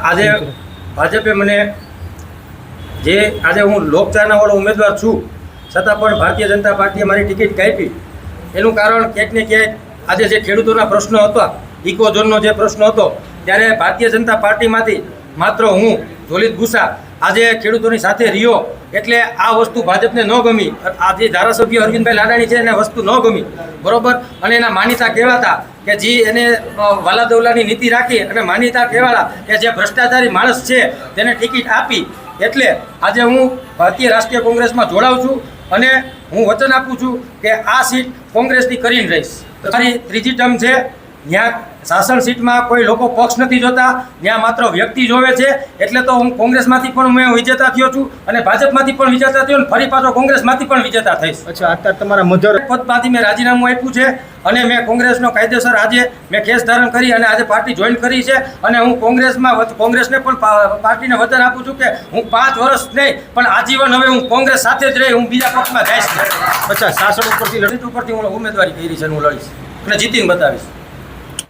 આજે ભાજપે મને જે આજે હું લોકચાહનાવાળો ઉમેદવાર છું છતાં પણ ભારતીય જનતા પાર્ટીએ મારી ટિકિટ કાપી એનું કારણ ક્યાંક ને ક્યાંક આજે જે ખેડૂતોના પ્રશ્નો હતા, ઇકોઝોનનો જે પ્રશ્ન હતો, ત્યારે ભારતીય જનતા પાર્ટીમાંથી માત્ર હું જોલિત ભૂસા આજે ખેડૂતોની સાથે રહ્યો એટલે આ વસ્તુ ભાજપને ન ગમી. આજે ધારાસભ્ય અરવિંદભાઈ લાડાણી છે એને વસ્તુ ન ગમી, બરોબર. અને એના માનીતા કહેવાતા કે જે એને વાલાદવલાની નીતિ રાખી અને માનીતા કહેવાતા કે જે ભ્રષ્ટાચારી માણસ છે તેને ટિકિટ આપી. એટલે આજે હું ભારતીય રાષ્ટ્રીય કોંગ્રેસમાં જોડાઉં છું અને હું વચન આપું છું કે આ સીટ કોંગ્રેસની કરીને રહીશ. મારી ત્રીજી ટર્મ છે. ત્યાં શાસન સીટમાં કોઈ લોકો પક્ષ નથી જોતા, ત્યાં માત્ર વ્યક્તિ જોવે છે. એટલે તો હું કોંગ્રેસમાંથી પણ મેં વિજેતા થયો છું અને ભાજપમાંથી પણ વિજેતા થયો અને ફરી પાછો કોંગ્રેસમાંથી પણ વિજેતા થઈશ. અચ્છા, અત્યારે તમારા મધર પદમાંથી મેં રાજીનામું આપ્યું છે અને મેં કોંગ્રેસનો કાયદેસર આજે મેં કેસ ધારણ કરી અને આજે પાર્ટી જોઈન કરી છે. અને હું કોંગ્રેસને પણ પાર્ટીને વચન આપું છું કે હું 5 વર્ષ નહીં પણ આજીવન હવે હું કોંગ્રેસ સાથે જ રહી, હું બીજા પક્ષમાં જઈશ. અચ્છા, શાસન ઉપરથી ઉપરથી હું ઉમેદવારી કરી છે, હું લડીશ અને જીતીને બતાવીશ.